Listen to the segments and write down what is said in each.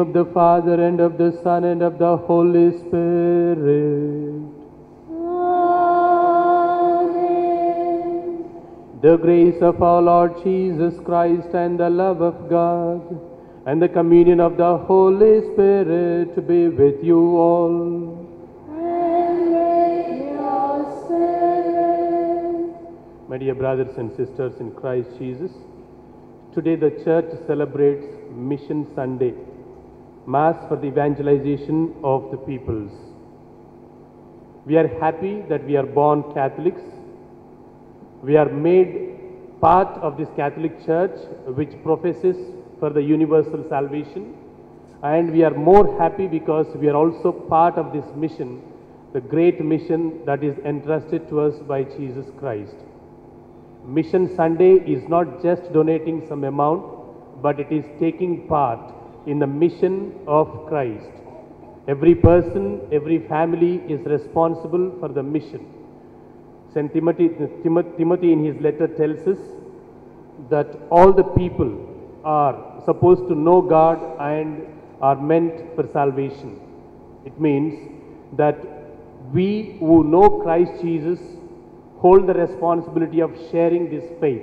of the Father, and of the Son, and of the Holy Spirit. Amen. The grace of our Lord Jesus Christ, and the love of God, and the communion of the Holy Spirit be with you all. And with your spirit. My dear brothers and sisters in Christ Jesus, today the Church celebrates Mission Sunday, Mass for the evangelization of the peoples. We are happy that we are born Catholics. We are made part of this Catholic Church which professes for the universal salvation, and we are more happy because we are also part of this mission, the great mission that is entrusted to us by Jesus Christ. Mission Sunday is not just donating some amount, but it is taking part in the mission of Christ. Every person, every family is responsible for the mission. St. Timothy in his letter tells us that all the people are supposed to know God and are meant for salvation. It means that we who know Christ Jesus hold the responsibility of sharing this faith.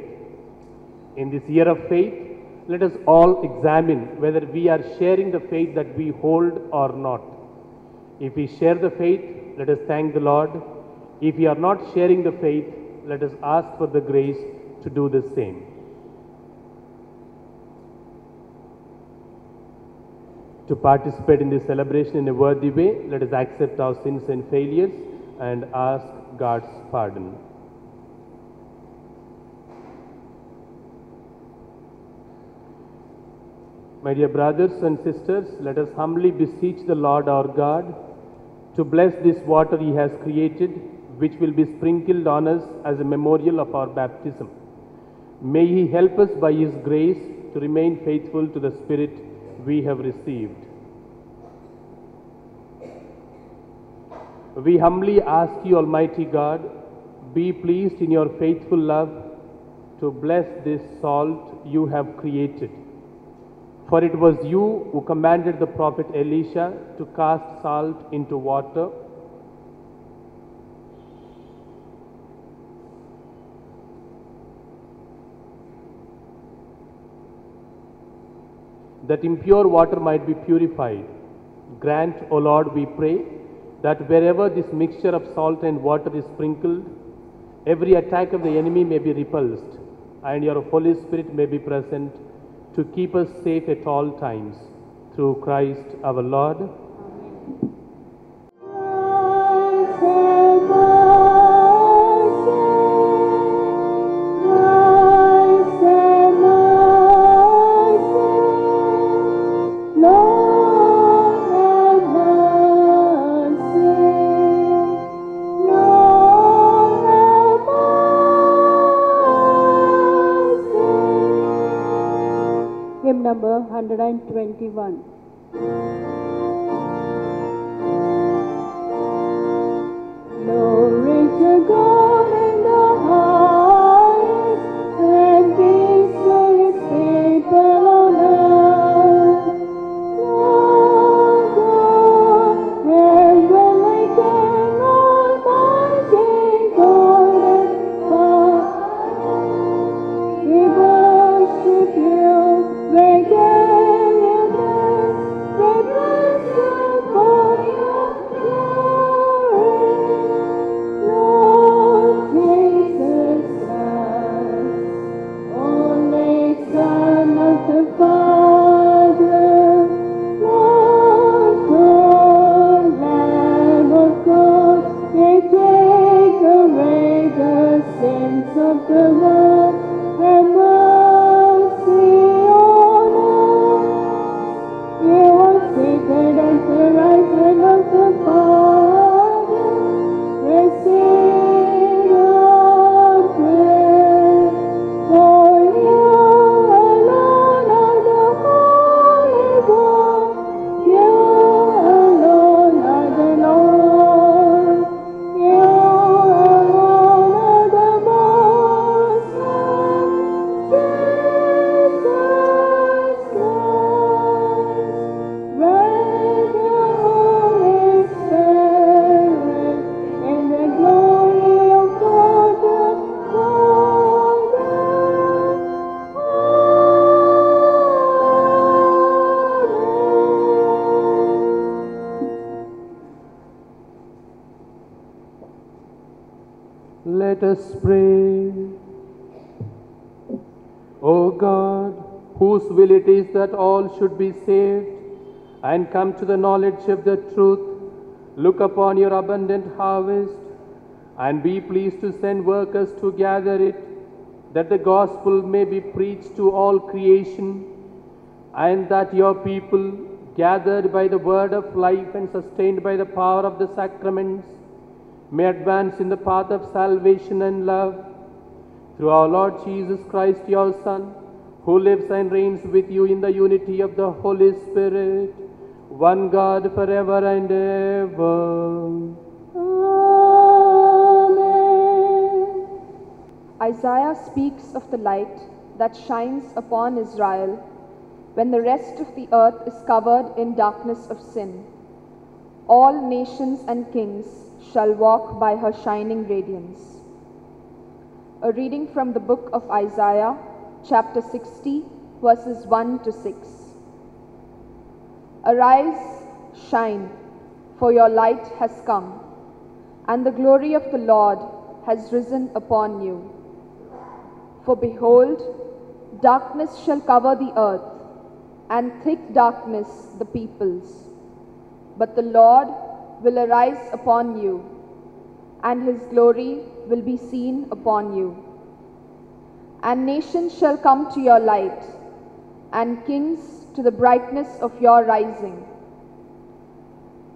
In this year of faith, let us all examine whether we are sharing the faith that we hold or not. If we share the faith, let us thank the Lord. If we are not sharing the faith, let us ask for the grace to do the same. To participate in this celebration in a worthy way, let us accept our sins and failures and ask God's pardon. My dear brothers and sisters, let us humbly beseech the Lord our God to bless this water He has created, which will be sprinkled on us as a memorial of our baptism. May He help us by His grace to remain faithful to the Spirit we have received. We humbly ask you, Almighty God, be pleased in your faithful love to bless this salt you have created. For it was you who commanded the prophet Elisha to cast salt into water. That impure water might be purified. Grant, O Lord, we pray, that wherever this mixture of salt and water is sprinkled, every attack of the enemy may be repulsed, and your Holy Spirit may be present to keep us safe at all times. Through Christ our Lord. Hymn number 121. Glory to God in the highest, and peace to His people on earth. Lord God, heavenly King, Almighty God and Father, we worship you. We give you thanks, we praise Let us pray. O God, whose will it is that all should be saved and come to the knowledge of the truth, look upon your abundant harvest and be pleased to send workers to gather it, that the gospel may be preached to all creation, and that your people, gathered by the word of life and sustained by the power of the sacraments, may advance in the path of salvation and love. Through our Lord Jesus Christ, your Son, who lives and reigns with you in the unity of the Holy Spirit, one God forever and ever. Amen. Isaiah speaks of the light that shines upon Israel when the rest of the earth is covered in darkness of sin. All nations and kings shall walk by her shining radiance. A reading from the book of Isaiah, chapter 60, verses 1 to 6. Arise, shine, for your light has come, and the glory of the Lord has risen upon you. For behold, darkness shall cover the earth, and thick darkness the peoples. But the Lord will arise upon you, and his glory will be seen upon you. And nations shall come to your light, and kings to the brightness of your rising.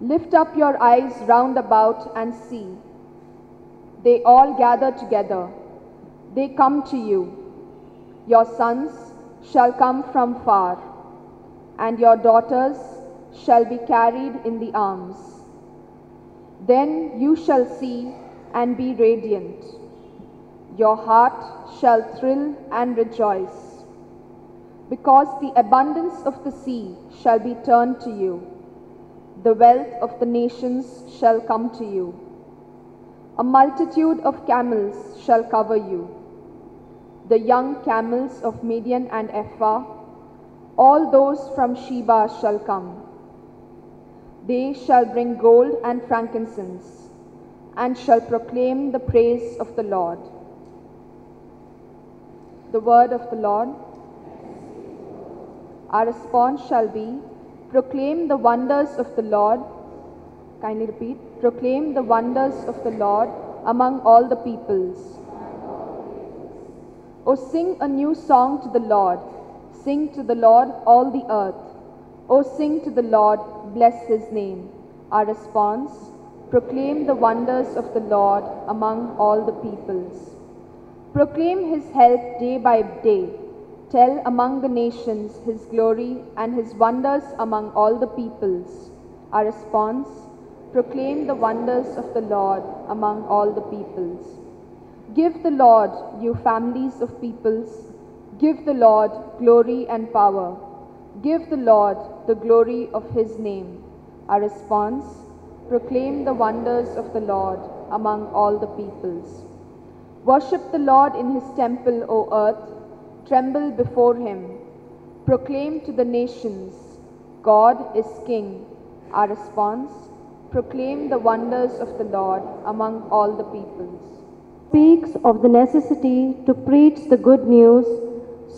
Lift up your eyes round about and see. They all gather together. They come to you. Your sons shall come from far, and your daughters shall be carried in the arms. Then you shall see and be radiant. Your heart shall thrill and rejoice, because the abundance of the sea shall be turned to you. The wealth of the nations shall come to you. A multitude of camels shall cover you. The young camels of Midian and Ephah, all those from Sheba shall come. They shall bring gold and frankincense, and shall proclaim the praise of the Lord. The word of the Lord. Our response shall be, proclaim the wonders of the Lord. Kindly repeat. Proclaim the wonders of the Lord among all the peoples. O sing a new song to the Lord. Sing to the Lord all the earth. O sing to the Lord, bless his name. Our response, proclaim the wonders of the Lord among all the peoples. Proclaim his help day by day. Tell among the nations his glory and his wonders among all the peoples. Our response, proclaim the wonders of the Lord among all the peoples. Give the Lord, you families of peoples, give the Lord glory and power. Give the Lord the glory of his name. Our response, proclaim the wonders of the Lord among all the peoples. Worship the Lord in his temple, O earth. Tremble before him. Proclaim to the nations, God is King. Our response, proclaim the wonders of the Lord among all the peoples. Speaks of the necessity to preach the good news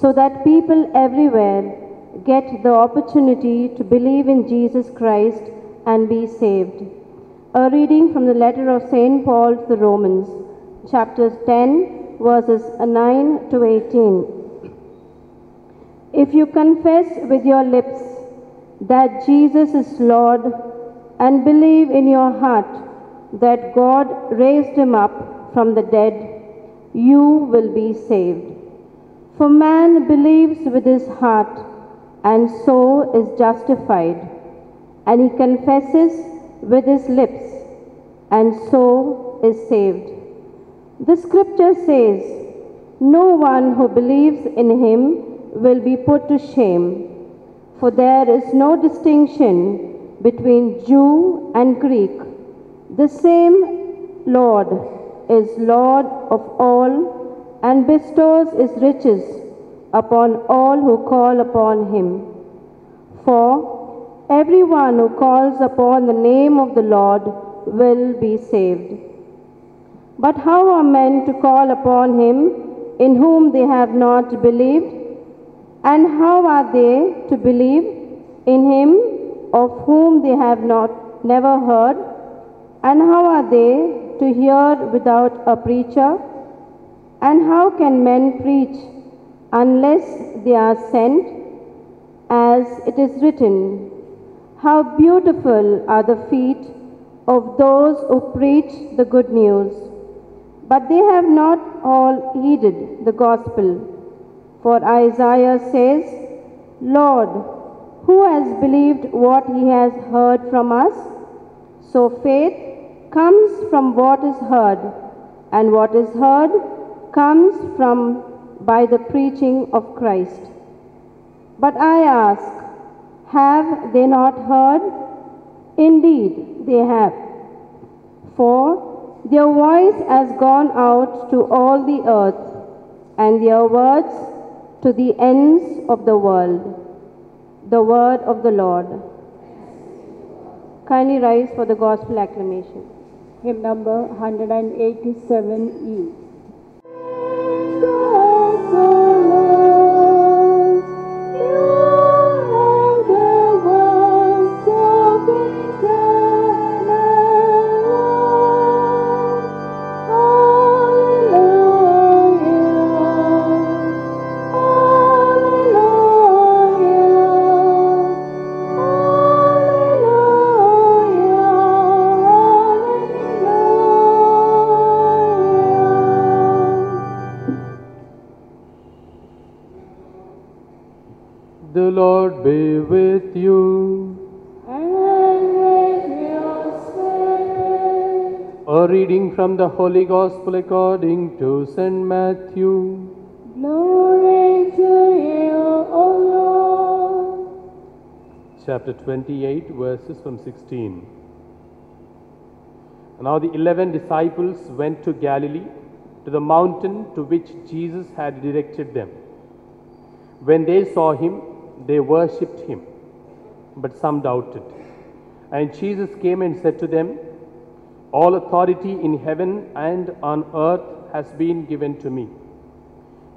so that people everywhere get the opportunity to believe in Jesus Christ and be saved. A reading from the letter of St. Paul to the Romans, chapter 10, verses 9 to 18. If you confess with your lips that Jesus is Lord and believe in your heart that God raised him up from the dead, you will be saved. For man believes with his heart and so is justified, and he confesses with his lips and so is saved. The scripture says, no one who believes in him will be put to shame, for there is no distinction between Jew and Greek. The same Lord is Lord of all and bestows his riches upon all who call upon him. For everyone who calls upon the name of the Lord will be saved. But how are men to call upon him in whom they have not believed? And how are they to believe in him of whom they have never heard? And how are they to hear without a preacher? And how can men preach unless they are sent? As it is written, how beautiful are the feet of those who preach the good news. But they have not all heeded the gospel. For Isaiah says, Lord, who has believed what he has heard from us? So faith comes from what is heard, and what is heard comes from by the preaching of Christ. But I ask, have they not heard? Indeed, they have. For their voice has gone out to all the earth, and their words to the ends of the world. The word of the Lord. Kindly rise for the gospel acclamation. Hymn number 187E. The Lord be with you. And with your spirit. A reading from the Holy Gospel according to St. Matthew. Glory to you, O Lord. Chapter 28, verses from 16. Now the 11 disciples went to Galilee, to the mountain to which Jesus had directed them. When they saw him, they worshipped him, but some doubted. And Jesus came and said to them, All authority in heaven and on earth has been given to me.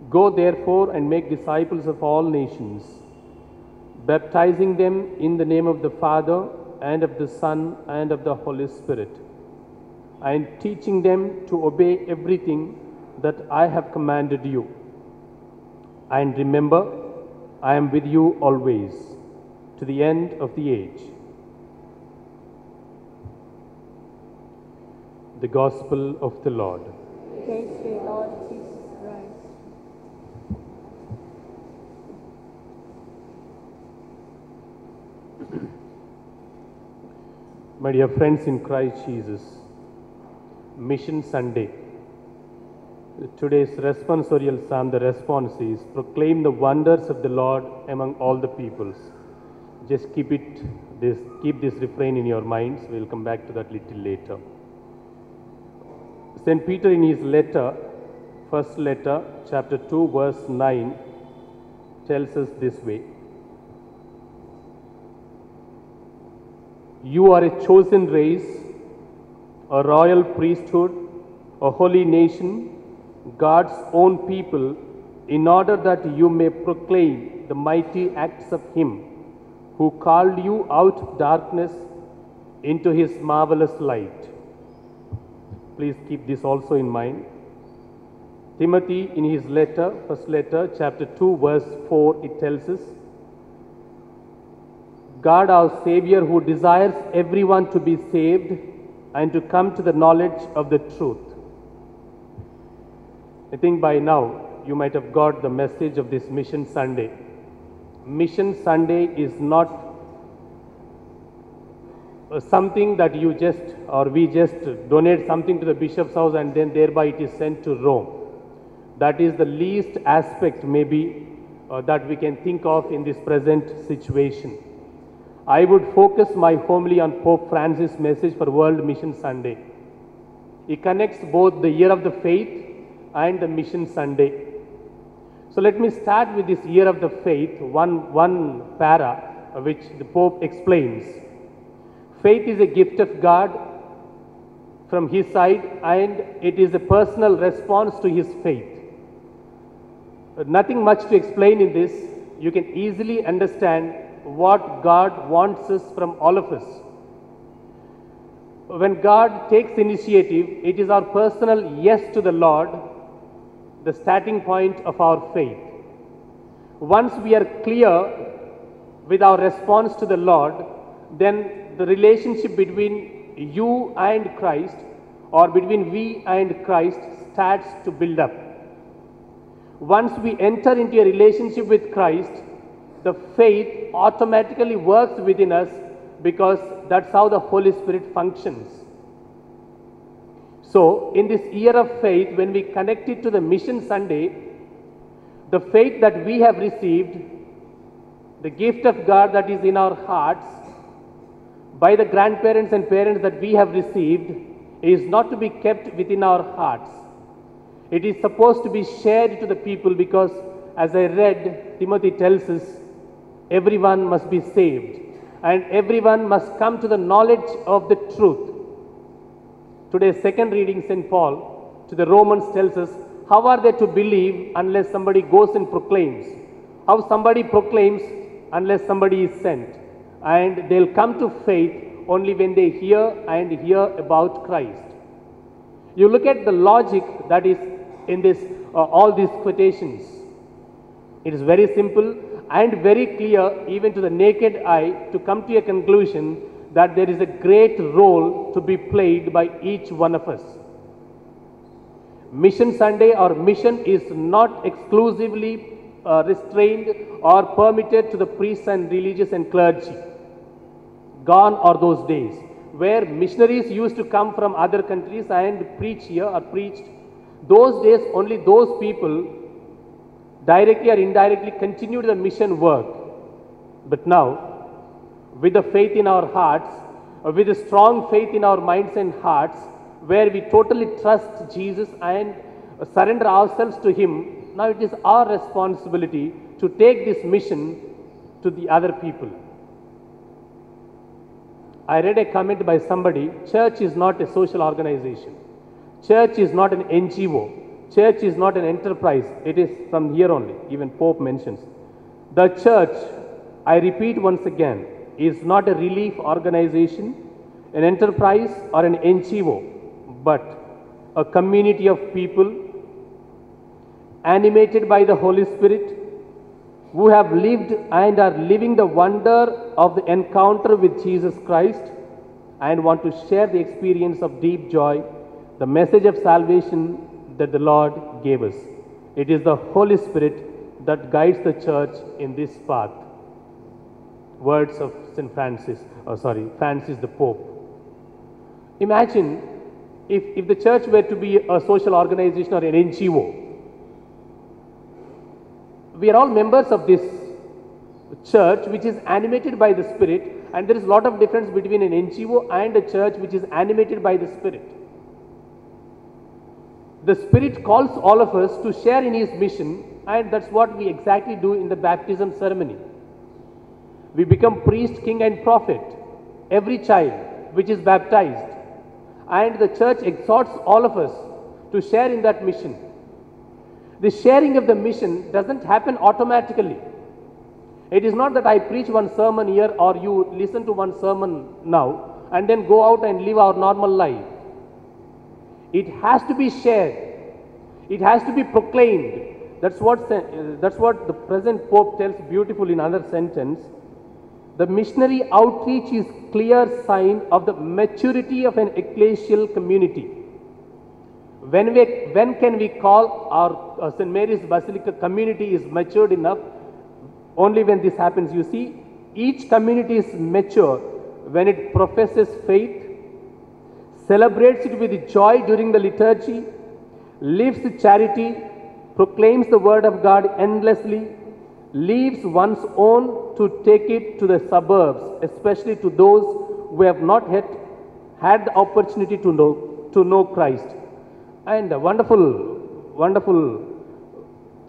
Go therefore and make disciples of all nations, baptizing them in the name of the Father and of the Son and of the Holy Spirit, and teaching them to obey everything that I have commanded you. And remember, I am with you always, to the end of the age. The Gospel of the Lord. Praise to you, Lord Jesus Christ. My dear friends in Christ Jesus, Mission Sunday. Today's responsorial psalm, the response is, proclaim the wonders of the Lord among all the peoples. Just keep this refrain in your minds. We'll come back to that little later. St. Peter in his letter, first letter, chapter 2, verse 9, tells us this way. You are a chosen race, a royal priesthood, a holy nation, God's own people, in order that you may proclaim the mighty acts of Him who called you out of darkness into His marvelous light. Please keep this also in mind. Timothy in his letter, first letter, chapter 2, verse 4, it tells us, God our Savior, who desires everyone to be saved and to come to the knowledge of the truth. I think by now you might have got the message of this Mission Sunday. Mission Sunday is not something that you just or we just donate something to the bishop's house and then thereby it is sent to Rome. That is the least aspect maybe that we can think of in this present situation. I would focus my homily on Pope Francis' message for World Mission Sunday. It connects both the year of the faith and the Mission Sunday. So let me start with this year of the faith, one para which the Pope explains. Faith is a gift of God. from his side, and it is a personal response to his faith. Nothing much to explain in this. You can easily understand what God wants us from all of us. When God takes initiative, it is our personal yes to the Lord, the starting point of our faith. Once we are clear with our response to the Lord, then the relationship between you and Christ, or between we and Christ, starts to build up. Once we enter into a relationship with Christ, the faith automatically works within us, because that's how the Holy Spirit functions. So, in this year of faith, when we connect it to the Mission Sunday, the faith that we have received, the gift of God that is in our hearts, by the grandparents and parents that we have received, is not to be kept within our hearts. It is supposed to be shared to the people, because, as I read, Timothy tells us, everyone must be saved and everyone must come to the knowledge of the truth. Today's second reading, St. Paul to the Romans tells us, how are they to believe unless somebody goes and proclaims? How somebody proclaims unless somebody is sent? And they'll come to faith only when they hear and hear about Christ. You look at the logic that is in this, all these quotations. It is very simple and very clear, even to the naked eye, to come to a conclusion that there is a great role to be played by each one of us. Mission Sunday or mission is not exclusively restrained or permitted to the priests and religious and clergy. Gone are those days where missionaries used to come from other countries and preach here or preached. Those days only those people directly or indirectly continued the mission work. But now, with the faith in our hearts, with a strong faith in our minds and hearts, where we totally trust Jesus and surrender ourselves to Him, now it is our responsibility to take this mission to the other people. I read a comment by somebody, church is not a social organization. Church is not an NGO. Church is not an enterprise. It is from here only. Even Pope mentions. The church, I repeat once again, is not a relief organization, an enterprise or an NGO, but a community of people animated by the Holy Spirit, who have lived and are living the wonder of the encounter with Jesus Christ and want to share the experience of deep joy, the message of salvation that the Lord gave us. It is the Holy Spirit that guides the church in this path. Words of Francis the Pope. Imagine if the church were to be a social organization or an NGO. We are all members of this church which is animated by the Spirit, and there is a lot of difference between an NGO and a church which is animated by the Spirit. The Spirit calls all of us to share in His mission, and that's what we exactly do in the baptism ceremony. We become priest, king and prophet, every child which is baptized, and the church exhorts all of us to share in that mission. The sharing of the mission doesn't happen automatically. It is not that I preach one sermon here or you listen to one sermon now and then go out and live our normal life. It has to be shared. It has to be proclaimed. That's what the present Pope tells beautifully in another sentence. The missionary outreach is clear sign of the maturity of an ecclesial community. When can we call our St. Mary's Basilica community is matured enough? Only when this happens. You see, each community is mature when it professes faith, celebrates it with joy during the liturgy, lives charity, proclaims the word of God endlessly, leaves one's own to take it to the suburbs, especially to those who have not yet had the opportunity to know Christ. And a wonderful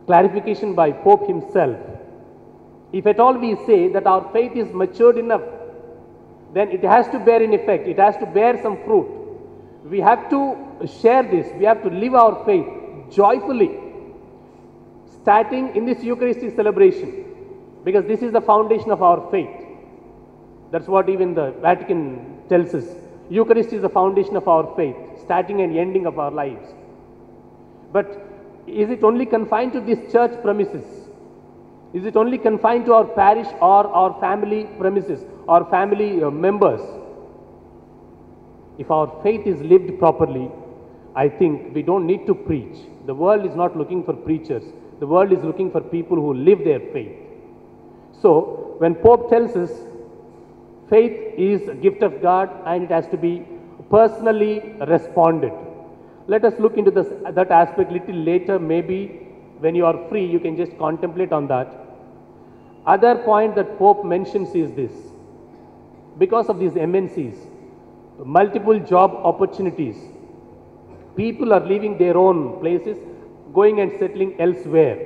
clarification by Pope himself. If at all we say that our faith is matured enough, then it has to bear an effect, it has to bear some fruit. We have to share this. We have to live our faith joyfully, starting in this Eucharistic celebration, because this is the foundation of our faith. That's what even the Vatican tells us. Eucharist is the foundation of our faith, starting and ending of our lives. But is it only confined to this church premises? Is it only confined to our parish or our family premises or family members? If our faith is lived properly, I think we don't need to preach. The world is not looking for preachers. The world is looking for people who live their faith. So, when Pope tells us faith is a gift of God and it has to be personally responded. Let us look into that aspect little later. Maybe when you are free, you can just contemplate on that. Other point that Pope mentions is this. Because of these MNCs, multiple job opportunities, people are leaving their own places, going and settling elsewhere.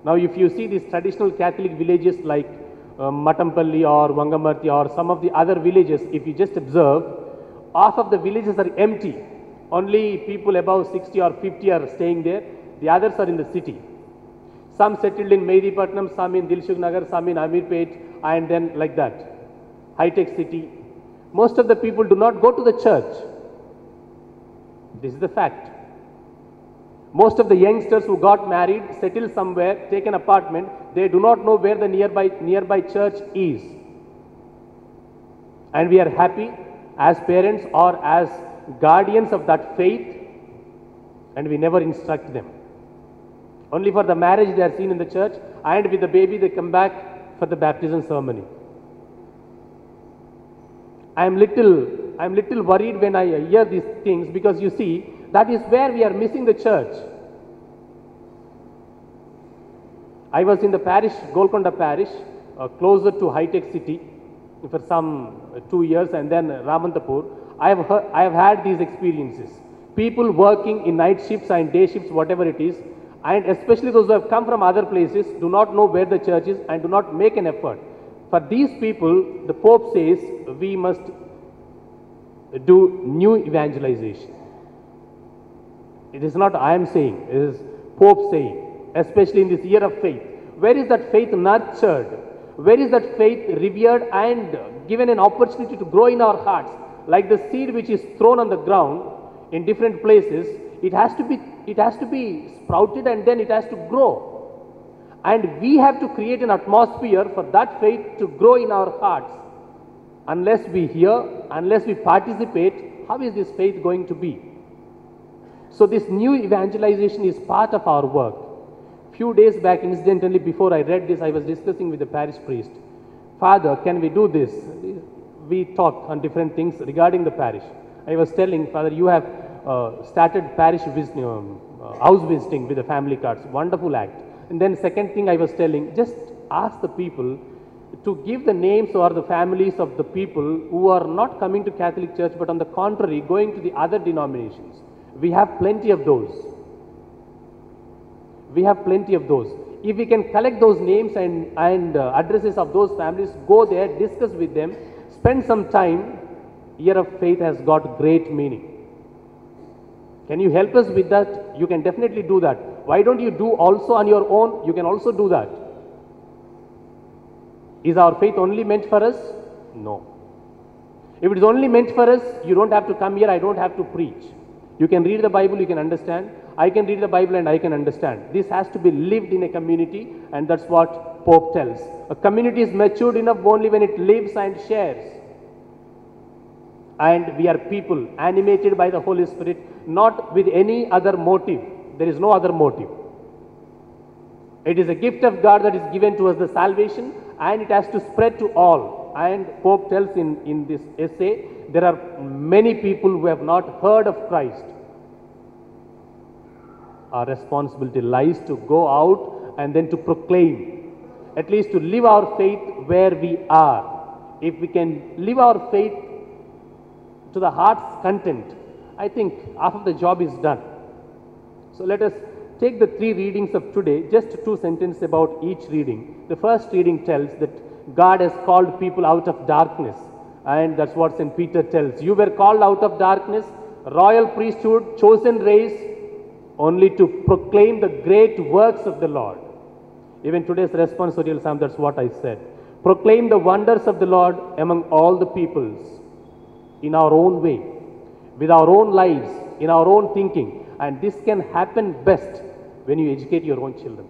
Now, if you see these traditional Catholic villages like Matampalli or Vangamarthi or some of the other villages, if you just observe, half of the villages are empty. Only people above 60 or 50 are staying there. The others are in the city. Some settled in Mehdipatnam, some in Dilshuk Nagar, some in Amirpet, and then like that. High-tech city. Most of the people do not go to the church. This is the fact. Most of the youngsters who got married, settled somewhere, take an apartment, they do not know where the nearby church is. And we are happy as parents or as guardians of that faith, and we never instruct them. Only for the marriage they are seen in the church, and with the baby they come back for the baptism ceremony. I am little worried when I hear these things, because you see, that is where we are missing the church. I was in the parish, Golconda parish, closer to high-tech city for some 2 years, and then Ramantapur. I have had these experiences. People working in night shifts and day shifts, whatever it is, and especially those who have come from other places, do not know where the church is and do not make an effort. For these people, the Pope says we must do new evangelization. It is not I am saying, it is Pope saying, especially in this year of faith. Where is that faith nurtured? Where is that faith revered and given an opportunity to grow in our hearts? Like the seed which is thrown on the ground in different places, it has to be sprouted and then it has to grow. And we have to create an atmosphere for that faith to grow in our hearts. Unless we hear, unless we participate, how is this faith going to be? So this new evangelization is part of our work. Few days back, incidentally, before I read this, I was discussing with the parish priest. Father, can we do this? We talked on different things regarding the parish. I was telling, Father, you have started parish house visiting with the family cards. Wonderful act. And then second thing I was telling, just ask the people to give the names or the families of the people who are not coming to Catholic Church, but on the contrary, going to the other denominations. We have plenty of those. We have plenty of those. If we can collect those names and addresses of those families, go there, discuss with them, spend some time, Year of Faith has got great meaning. Can you help us with that? You can definitely do that. Why don't you do also on your own? You can also do that. Is our faith only meant for us? No. If it is only meant for us, you don't have to come here, I don't have to preach. You can read the Bible, you can understand. I can read the Bible and I can understand. This has to be lived in a community, and that's what Pope tells. A community is matured enough only when it lives and shares. And we are people animated by the Holy Spirit, not with any other motive. There is no other motive. It is a gift of God that is given to us, the salvation, and it has to spread to all. And Pope tells in this essay, there are many people who have not heard of Christ. Our responsibility lies to go out and then to proclaim, at least to live our faith where we are. If we can live our faith to the heart's content, I think half of the job is done. So let us take the 3 readings of today, just 2 sentences about each reading. The first reading tells that God has called people out of darkness, and that's what St. Peter tells. You were called out of darkness royal priesthood, chosen race, only to proclaim the great works of the Lord. Even today's responsorial psalm, that's what I said. Proclaim the wonders of the Lord among all the peoples in our own way, with our own lives, in our own thinking. And this can happen best when you educate your own children.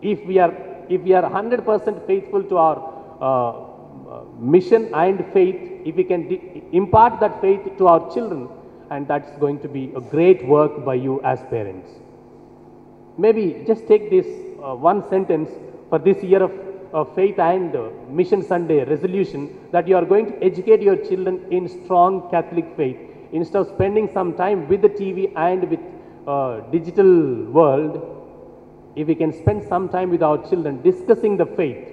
If we are 100% faithful to our mission and faith, if we can impart that faith to our children, and that's going to be a great work by you as parents. Maybe just take this one sentence for this year of faith and Mission Sunday resolution, that you are going to educate your children in strong Catholic faith. Instead of spending some time with the TV and with digital world, if we can spend some time with our children discussing the faith,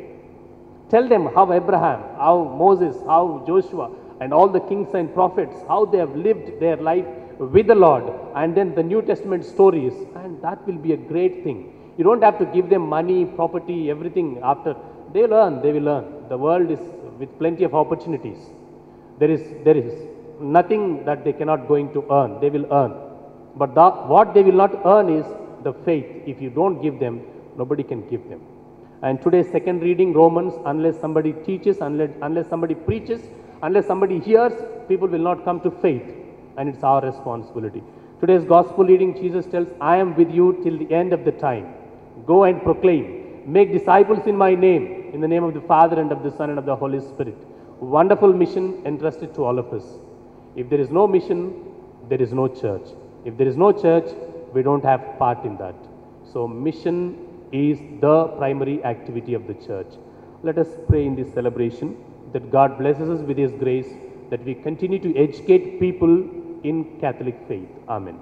tell them how Abraham, how Moses, how Joshua, and all the kings and prophets, how they have lived their life with the Lord, and then the New Testament stories, and that will be a great thing. You don't have to give them money, property, everything after. They will learn. The world is with plenty of opportunities. There is nothing that they cannot going to earn. They will earn. But what they will not earn is the faith. If you don't give them, nobody can give them. And today's second reading, Romans, unless somebody teaches, unless somebody preaches, unless somebody hears, people will not come to faith. And it's our responsibility. Today's gospel reading, Jesus tells, I am with you till the end of the time. Go and proclaim. Make disciples in my name, in the name of the Father and of the Son and of the Holy Spirit. Wonderful mission entrusted to all of us. If there is no mission, there is no church. If there is no church, we don't have part in that. So mission is the primary activity of the church. Let us pray in this celebration that God blesses us with His grace, that we continue to educate people in Catholic faith. Amen.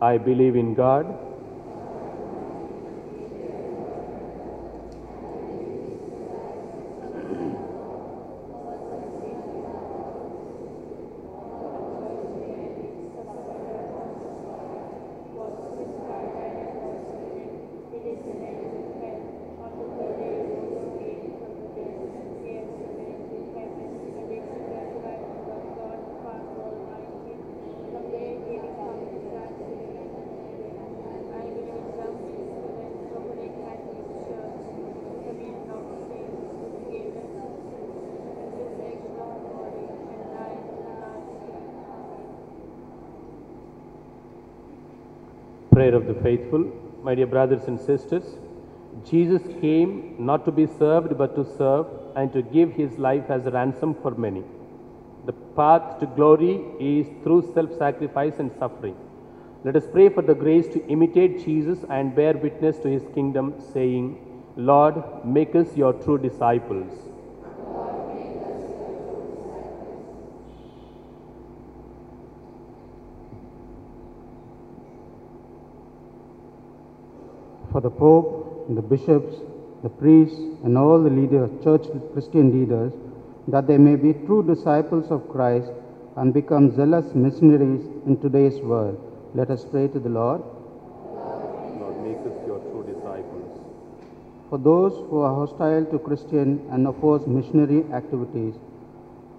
I believe in God, prayer of the faithful. My dear brothers and sisters, Jesus came not to be served but to serve and to give His life as a ransom for many. The path to glory is through self-sacrifice and suffering. Let us pray for the grace to imitate Jesus and bear witness to His kingdom, saying, Lord, make us your true disciples. For the Pope, the bishops, the priests, and all the leaders, church Christian leaders, that they may be true disciples of Christ and become zealous missionaries in today's world. Let us pray to the Lord. Lord, make us your true disciples. For those who are hostile to Christian and oppose missionary activities,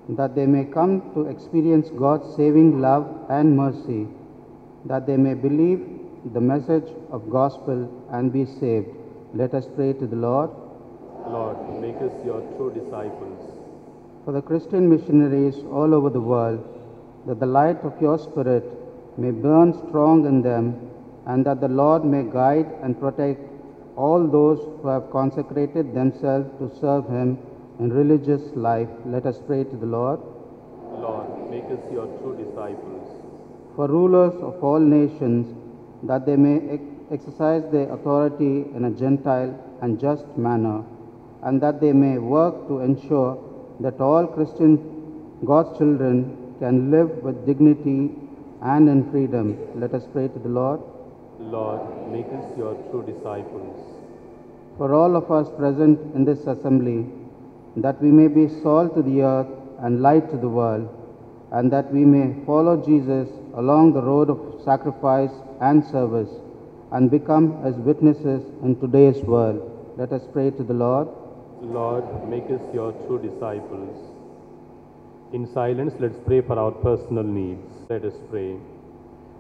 that they may come to experience God's saving love and mercy, that they may believe the message of gospel and be saved. Let us pray to the Lord. Lord, make us your true disciples. For the Christian missionaries all over the world, that the light of your Spirit may burn strong in them, and that the Lord may guide and protect all those who have consecrated themselves to serve Him in religious life. Let us pray to the Lord. Lord, make us your true disciples. For rulers of all nations, that they may exercise their authority in a gentle and just manner, and that they may work to ensure that all Christian God's children can live with dignity and in freedom. Let us pray to the Lord. Lord, make us your true disciples. For all of us present in this assembly, that we may be salt to the earth and light to the world, and that we may follow Jesus along the road of sacrifice and service, and become as witnesses in today's world. Let us pray to the Lord. Lord, make us your true disciples. In silence, let's pray for our personal needs. Let us pray.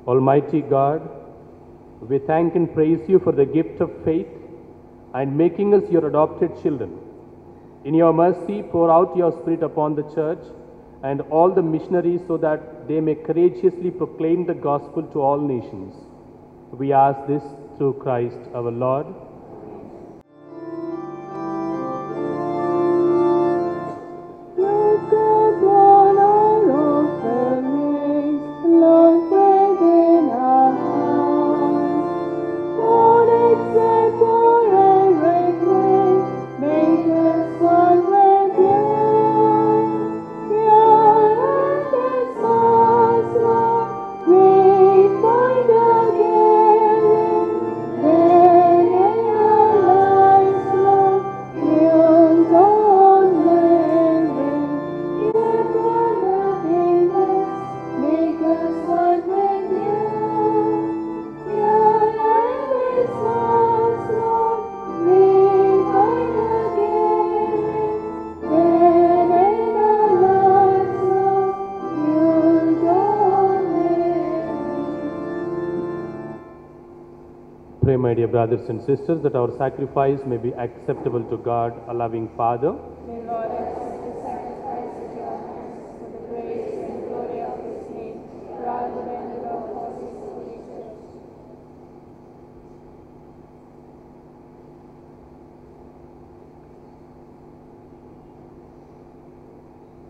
Almighty God, we thank and praise you for the gift of faith and making us your adopted children. In your mercy, pour out your Spirit upon the Church and all the missionaries so that they may courageously proclaim the gospel to all nations. We ask this through Christ our Lord. Look upon our offerings, Lord, within our hearts. Lord, accept our everything, make us one with you. Your endless source, Lord, we find again. Then in our lives, Lord, you'll go on living. Give us nothingness, make us one with you. Your endless source, Lord, we find again. Then in our lives, Lord, you'll go on living. Pray, my dear brothers and sisters, that our sacrifice may be acceptable to God, a loving Father. May Lord accept the sacrifice at your hands for the praise and glory of His name, rather than the love of His holy church.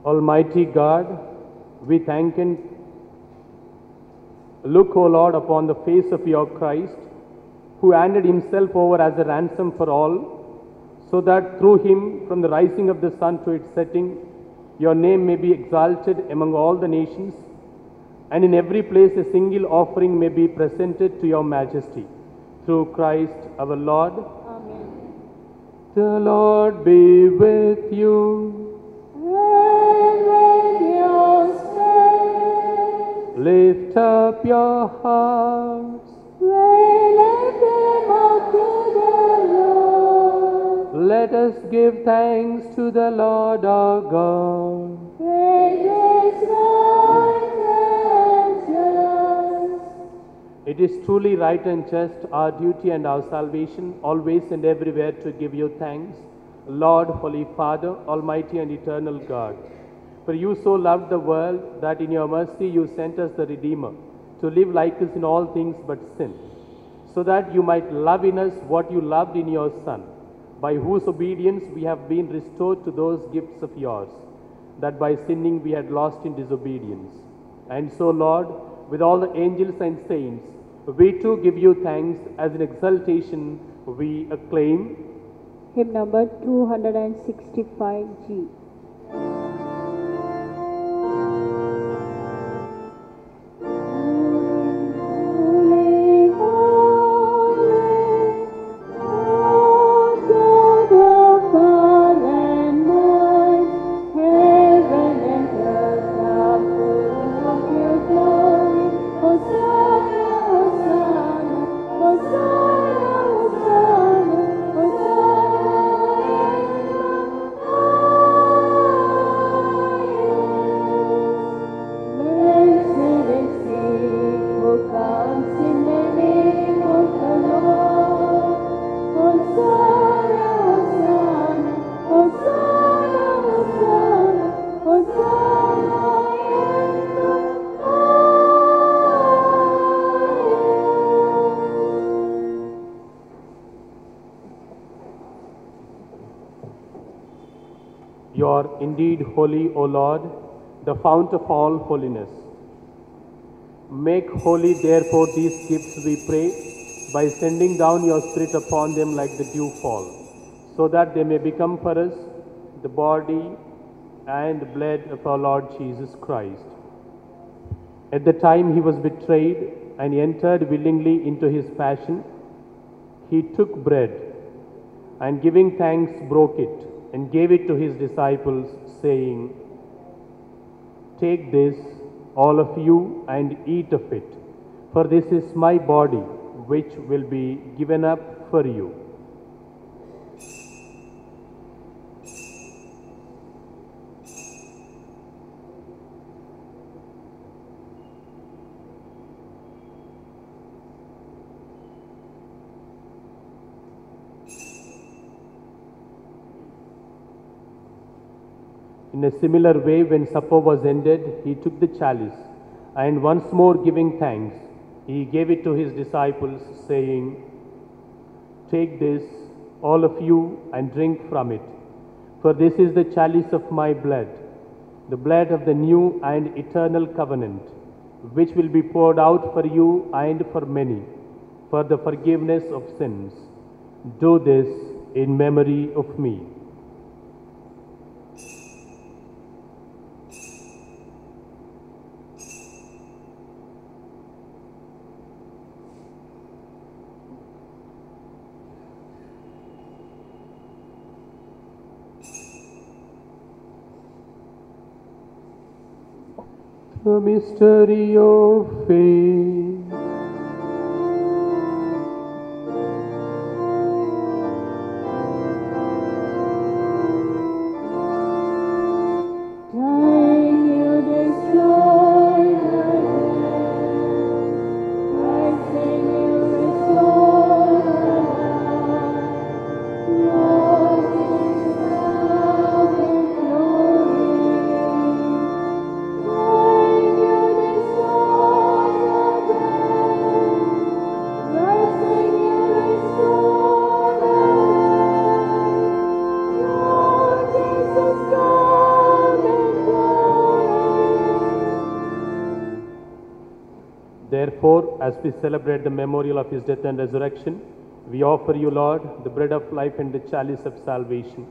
Almighty God, we thank and look, O Lord, upon the face of your Christ, who handed himself over as a ransom for all, so that through him, from the rising of the sun to its setting, your name may be exalted among all the nations, and in every place a single offering may be presented to your majesty. Through Christ our Lord. Amen. The Lord be with you. And with your spirit, Lift up your hearts. we lift them up to the Lord. Let us give thanks to the Lord our God. It is right and just. It is truly right and just, our duty and our salvation, always and everywhere to give you thanks, Lord, Holy Father, Almighty and Eternal God. For you so loved the world that in your mercy you sent us the Redeemer, to live like us in all things but sin, so that you might love in us what you loved in your Son, by whose obedience we have been restored to those gifts of yours, that by sinning we had lost in disobedience. And so, Lord, with all the angels and saints, we too give you thanks. As an exaltation we acclaim. Hymn number 265G. Holy, holy, Lord God of all and might, heaven and earth are full of your glory. Hosanna, Hosanna, Hosanna, Hosanna, Hosanna in the highest. Blessed is he who comes in the name of the Lord. Hosanna, Hosanna, Hosanna, Hosanna, Hosanna in the highest. You are indeed holy, O Lord, the fount of all holiness. Make holy, therefore, these gifts, we pray, by sending down your Spirit upon them like the dewfall, so that they may become for us the body and blood of our Lord Jesus Christ. At the time he was betrayed and entered willingly into his passion, he took bread and giving thanks broke it and gave it to his disciples, saying, "Take this, all of you, and eat of it, for this is my body, which will be given up for you." In a similar way, when supper was ended, he took the chalice, and once more giving thanks, he gave it to his disciples, saying, "Take this, all of you, and drink from it. For this is the chalice of my blood, the blood of the new and eternal covenant, which will be poured out for you and for many, for the forgiveness of sins. Do this in memory of me." The mystery of faith. Time you destroy the dead, rising you restore the light. Lord, is thou in glory. Time you destroy the dead, rising you restore the light. Lord Jesus, come in glory. Therefore, as we celebrate the memorial of his death and resurrection, we offer you, Lord, the bread of life and the chalice of salvation,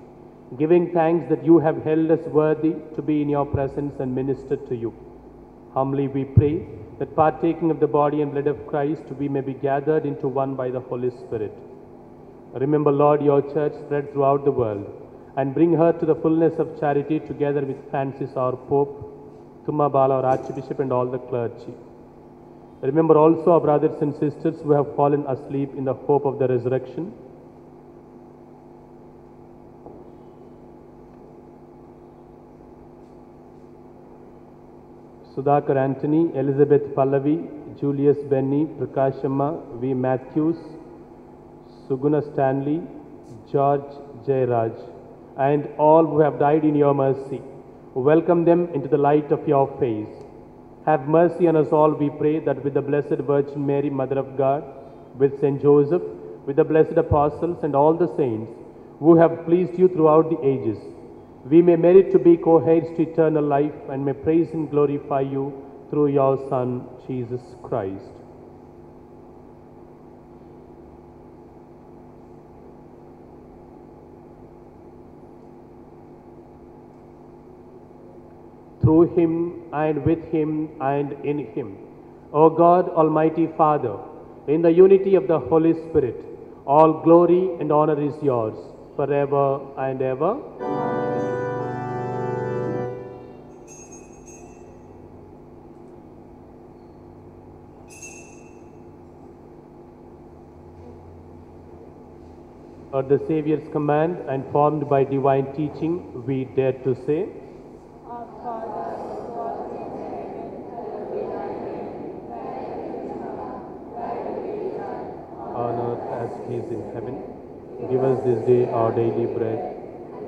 giving thanks that you have held us worthy to be in your presence and minister to you. Humbly we pray that partaking of the body and blood of Christ, we may be gathered into one by the Holy Spirit. Remember, Lord, your church spread throughout the world, and bring her to the fullness of charity together with Francis, our Pope, Tumabala, our Archbishop, and all the clergy. Remember also our brothers and sisters who have fallen asleep in the hope of the resurrection. Sudhakar Anthony, Elizabeth Pallavi, Julius Benny, Prakashama, V. Matthews, Suguna Stanley, George Jairaj, and all who have died in your mercy. Welcome them into the light of your face. Have mercy on us all, we pray, that with the Blessed Virgin Mary, Mother of God, with Saint Joseph, with the blessed apostles and all the saints who have pleased you throughout the ages, we may merit to be co-heirs to eternal life and may praise and glorify you through your Son, Jesus Christ. Through him and with him and in him, O God, Almighty Father, in the unity of the Holy Spirit, all glory and honor is yours forever and ever. At the Saviour's command and formed by divine teaching, we dare to say, Our Father, who art in heaven, hallowed be thy name. Thy kingdom come, thy will be done on earth as it is in heaven. Give us this day our daily bread.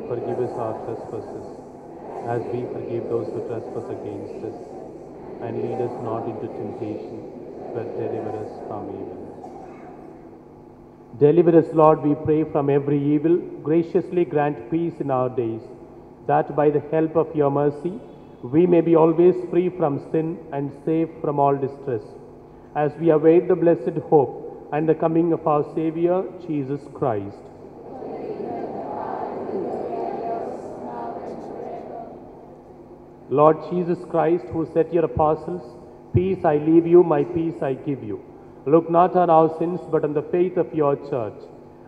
Forgive us our trespasses, as we forgive those who trespass against us. And lead us not into temptation, but deliver us from evil. Deliver us, Lord, we pray, from every evil. Graciously grant peace in our days, that by the help of your mercy, we may be always free from sin and safe from all distress, as we await the blessed hope and the coming of our Savior, Jesus Christ. Lord Jesus Christ, who said to your apostles, "Peace I leave you, my peace I give you," look not on our sins, but on the faith of your church,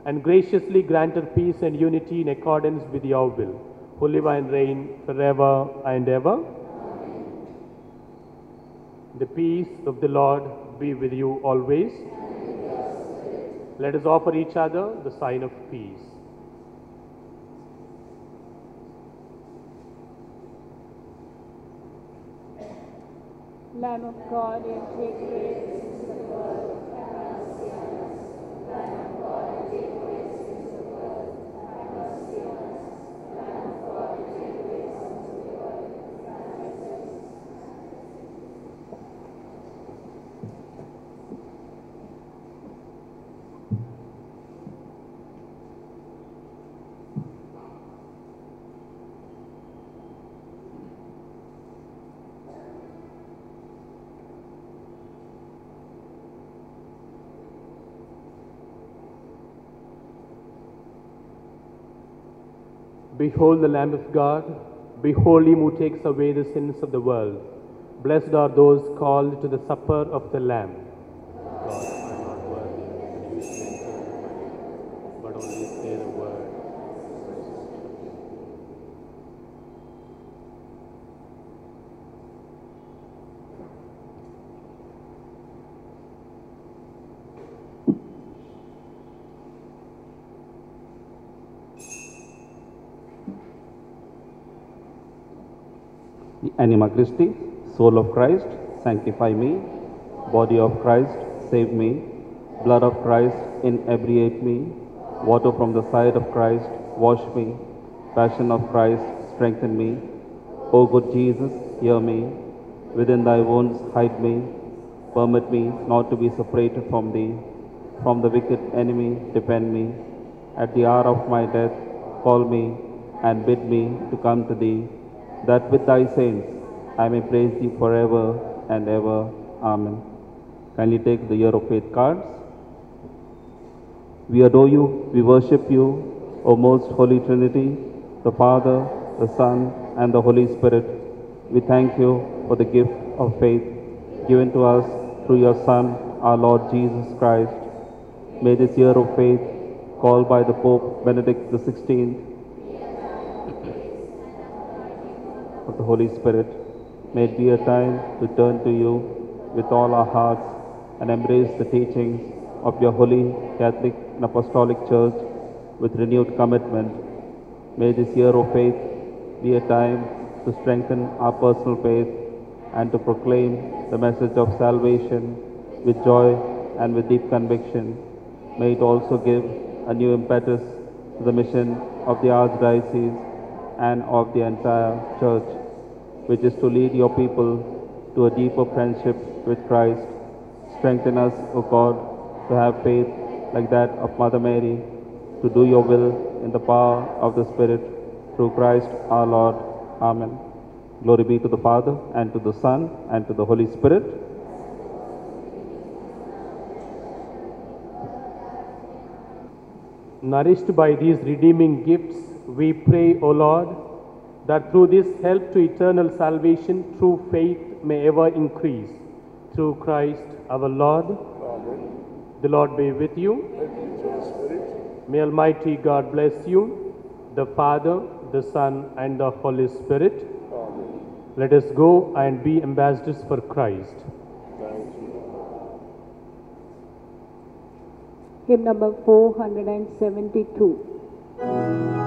and graciously grant her peace and unity in accordance with your will, who live and reign forever and ever. Amen. The peace of the Lord be with you always. Let us offer each other the sign of peace. Lamb of God, you take away the sins of the world, have mercy on us. Lamb of God, you take away the sins of the world, have mercy on us. Lamb of God, you take away the sins of the Behold the Lamb of God. Behold him who takes away the sins of the world. Blessed are those called to the supper of the Lamb. God, I am not worthy that you should enter into my home, but only say the word. Anima Christi, soul of Christ, sanctify me. Body of Christ, save me. Blood of Christ, inebriate me. Water from the side of Christ, wash me. Passion of Christ, strengthen me. O good Jesus, hear me. Within thy wounds, hide me. Permit me not to be separated from thee. From the wicked enemy, defend me. At the hour of my death, call me and bid me to come to thee, that with thy saints I may praise thee forever and ever. Amen. Kindly take the Year of Faith cards. We adore you, we worship you, O most Holy Trinity, the Father, the Son, and the Holy Spirit. We thank you for the gift of faith given to us through your Son, our Lord Jesus Christ. May this year of faith, called by the Pope Benedict XVI, of the Holy Spirit, may it be a time to turn to you with all our hearts and embrace the teachings of your Holy Catholic and Apostolic Church with renewed commitment. May this year of faith be a time to strengthen our personal faith and to proclaim the message of salvation with joy and with deep conviction. May it also give a new impetus to the mission of the Archdiocese and of the entire Church, which is to lead your people to a deeper friendship with Christ. Strengthen us, O God, to have faith like that of Mother Mary, to do your will in the power of the Spirit, through Christ our Lord. Amen. Glory be to the Father, and to the Son, and to the Holy Spirit. Nourished by these redeeming gifts, we pray, O Lord, that through this help to eternal salvation, true faith may ever increase. Through Christ our Lord. Amen. The Lord be with you. And with your spirit. May Almighty God bless you, the Father, the Son, and the Holy Spirit. Amen. Let us go and be ambassadors for Christ. Thank you. Hymn number 472.